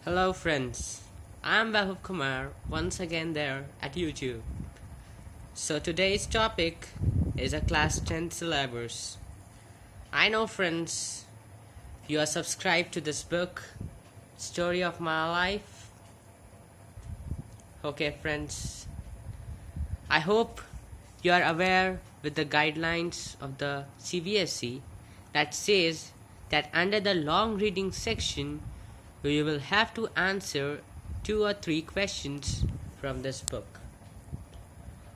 Hello friends, I am Baibhav once again there at YouTube. So today's topic is a class 10 syllabus. I know friends, you are subscribed to this book, Story of My Life. Okay friends, I hope you are aware with the guidelines of the CBSE that says that under the long reading section you will have to answer 2 or 3 questions from this book.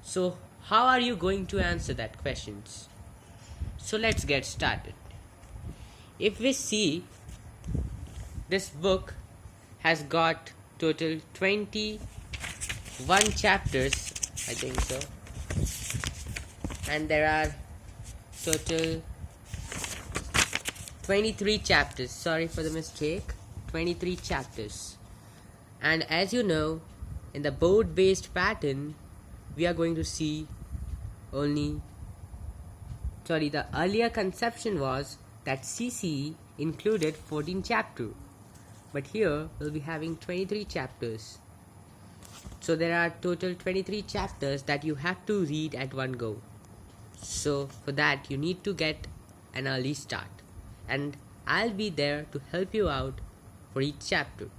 So how are you going to answer that questions? So let's get started. If we see, this book has got total 21 chapters, I think so, and there are total 23 chapters. Sorry for the mistake. 23 chapters. And as you know, in the board based pattern, we are going to see the earlier conception was that CCE included 14 chapters, but here we'll be having 23 chapters. So there are total 23 chapters that you have to read at one go. So for that you need to get an early start, and I'll be there to help you out for each chapter.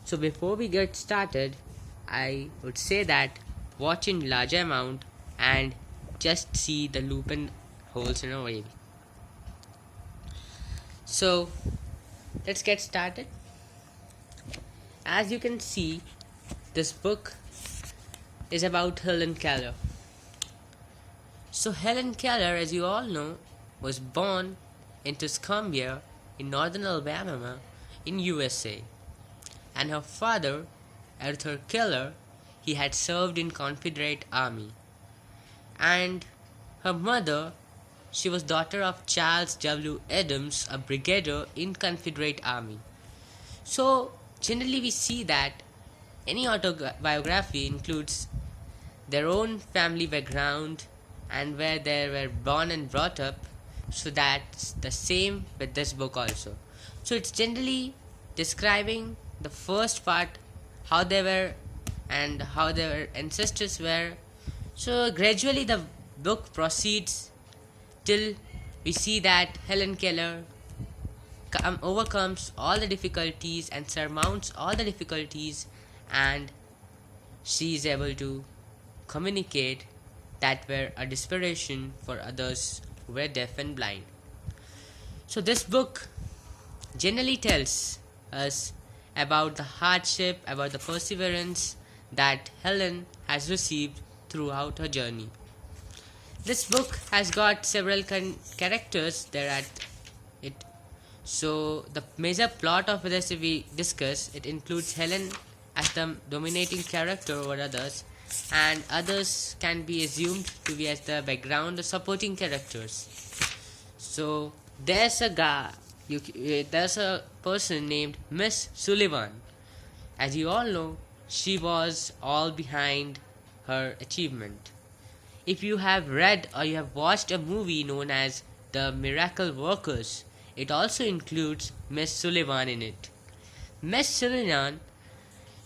So before we get started, I would say that watch in large amount and just see the loop and holes in a wave. So let's get started. As you can see, this book is about Helen Keller. So Helen Keller, as you all know, was born in Tuscumbia in northern Alabama in USA, and her father, Arthur Keller, he had served in Confederate Army, and her mother, she was daughter of Charles W. Adams, a brigadier in Confederate Army. So generally we see that any autobiography includes their own family background and where they were born and brought up. So that's the same with this book also. So it's generally describing the first part, how they were and how their ancestors were. So gradually the book proceeds till we see that Helen Keller overcomes all the difficulties and surmounts all the difficulties, and she is able to communicate that were a desperation for others who were deaf and blind. So this book generally tells us about the hardship, about the perseverance that Helen has received throughout her journey. This book has got several characters there at it. So the major plot of this, if we discuss, it includes Helen as the dominating character over others, and others can be assumed to be as the background or supporting characters. So there's a person named Miss Sullivan. As you all know, she was all behind her achievement. If you have read or you have watched a movie known as The Miracle Workers, it also includes Miss Sullivan in it. Miss Sullivan,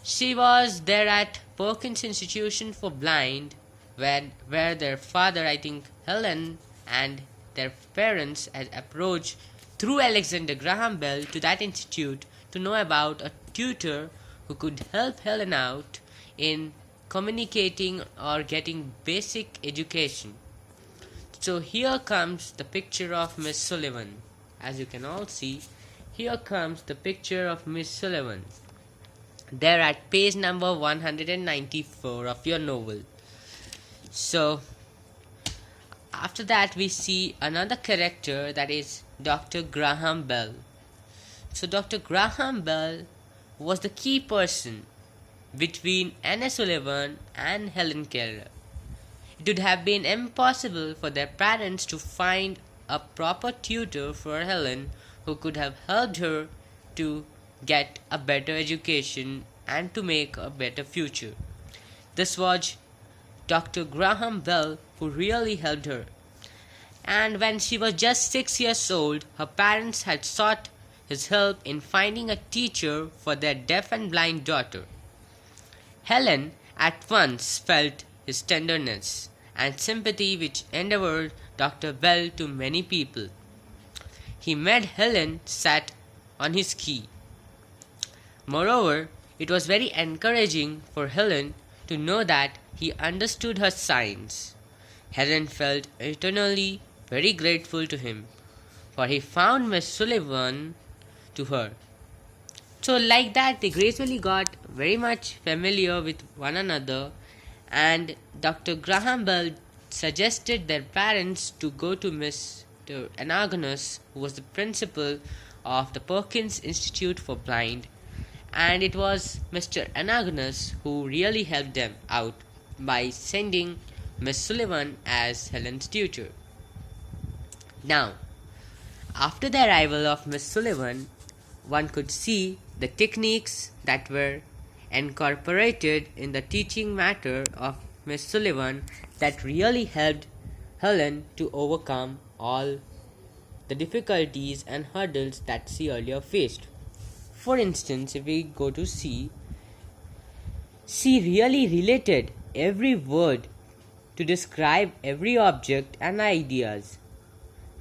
she was there at Perkins Institution for Blind, where their father, I think Helen, and their parents had approached through Alexander Graham Bell to that institute to know about a tutor who could help Helen out in communicating or getting basic education. So here comes the picture of Miss Sullivan. As you can all see, here comes the picture of Miss Sullivan. There at page number 194 of your novel. So after that we see another character, that is Dr. Graham Bell. So Dr. Graham Bell was the key person between Anna Sullivan and Helen Keller. It would have been impossible for their parents to find a proper tutor for Helen who could have helped her to get a better education and to make a better future. This was Dr. Graham Bell who really helped her. And when she was just 6 years old, her parents had sought his help in finding a teacher for their deaf and blind daughter. Helen at once felt his tenderness and sympathy, which endeavored Dr. Bell to many people. He made Helen sat on his key. Moreover, it was very encouraging for Helen to know that he understood her signs. Helen felt eternally very grateful to him, for he found Miss Sullivan to her. So, like that, they gradually got very much familiar with one another, and Dr. Graham Bell suggested their parents to go to Mr. Anagonus, who was the principal of the Perkins Institute for Blind, and it was Mr. Anagonus who really helped them out by sending Miss Sullivan as Helen's tutor. Now, after the arrival of Miss Sullivan, one could see the techniques that were incorporated in the teaching matter of Miss Sullivan that really helped Helen to overcome all the difficulties and hurdles that she earlier faced. For instance, if we go to C, she really related every word to describe every object and ideas,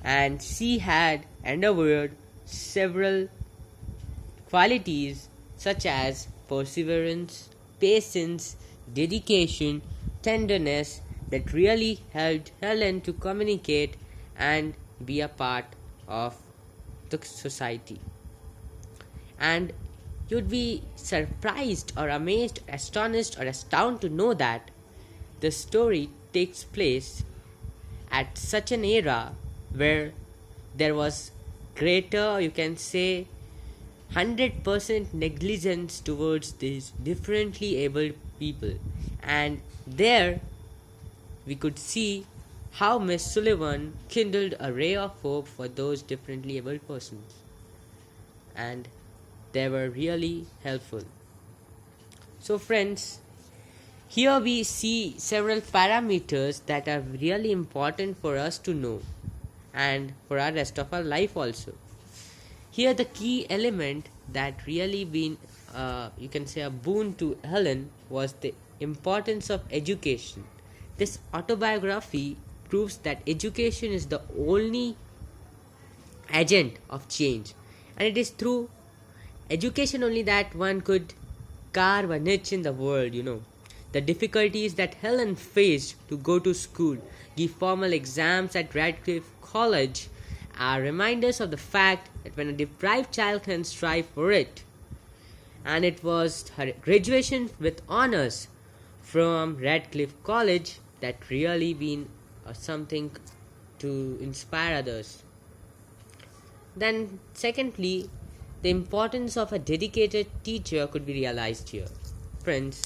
and she had endeavored several qualities such as perseverance, patience, dedication, tenderness that really helped Helen to communicate and be a part of the society. And you'd be surprised or amazed, astonished or astounded to know that the story takes place at such an era where there was greater, you can say, 100% negligence towards these differently abled people. And there we could see how Miss Sullivan kindled a ray of hope for those differently abled persons. And they were really helpful. So friends, here we see several parameters that are really important for us to know and for our rest of our life also. Here the key element that really been you can say a boon to Helen was the importance of education. This autobiography proves that education is the only agent of change, and it is through education only that one could carve a niche in the world. The difficulties that Helen faced to go to school, give formal exams at Radcliffe College, are reminders of the fact that when a deprived child can strive for it. And it was her graduation with honors from Radcliffe College that really been something to inspire others. Then secondly, the importance of a dedicated teacher could be realized here. Friends,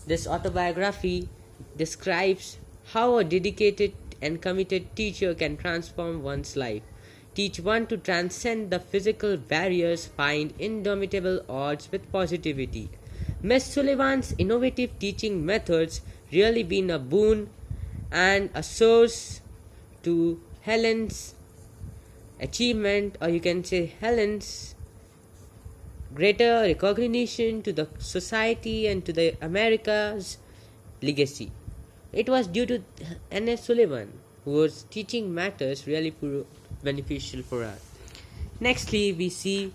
this autobiography describes how a dedicated and committed teacher can transform one's life, teach one to transcend the physical barriers, find indomitable odds with positivity. Miss Sullivan's innovative teaching methods really been a boon and a source to Helen's achievement, or you can say Helen's greater recognition to the society and to the America's legacy. It was due to N.S. Sullivan, whose teaching matters really proved beneficial for us. Nextly, we see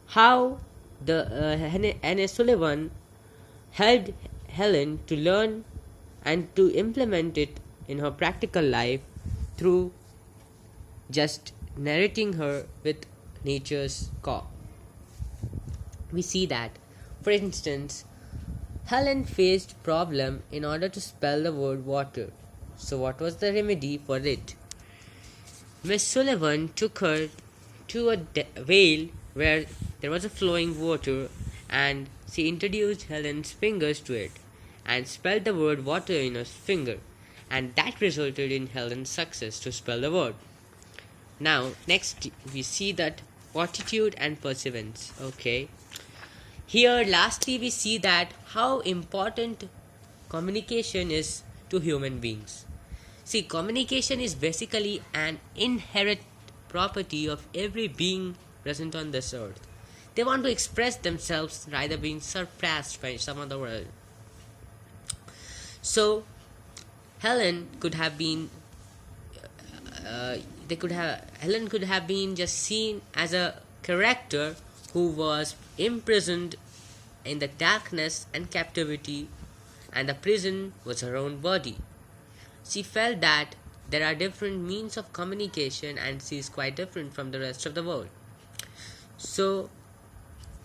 how the N.S. Sullivan helped Helen to learn and to implement it in her practical life through just narrating her with nature's call. We see that, for instance, Helen faced problem in order to spell the word water. So what was the remedy for it? Miss Sullivan took her to a vale where there was a flowing water, and she introduced Helen's fingers to it and spelled the word water in her finger, and that resulted in Helen's success to spell the word. Now, next we see that fortitude and perseverance. Okay. Here, lastly, we see that how important communication is to human beings. See, communication is basically an inherent property of every being present on this earth. They want to express themselves rather being surpassed by some other world. So Helen could have been Helen could have been just seen as a character who was imprisoned in the darkness and captivity, and the prison was her own body. She felt that there are different means of communication and she is quite different from the rest of the world. So,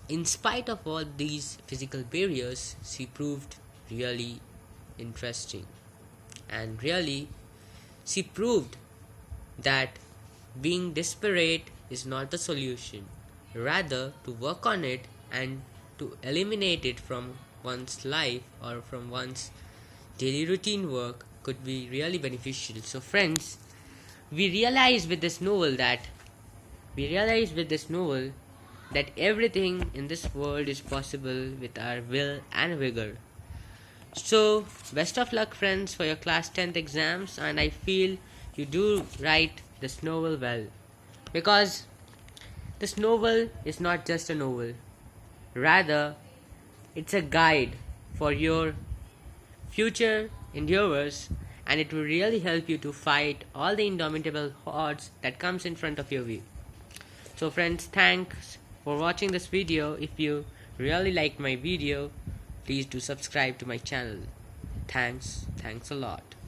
in spite of all these physical barriers, she proved really interesting. And really, she proved that being desperate is not the solution. Rather, to work on it and to eliminate it from one's life or from one's daily routine work could be really beneficial. So friends, we realize with this novel that everything in this world is possible with our will and vigor. So best of luck friends for your class 10th exams, and I feel you do write this novel well, because this novel is not just a novel, rather it's a guide for your future endeavors, and it will really help you to fight all the indomitable odds that comes in front of your way. So friends, thanks for watching this video. If you really like my video, please do subscribe to my channel. Thanks a lot.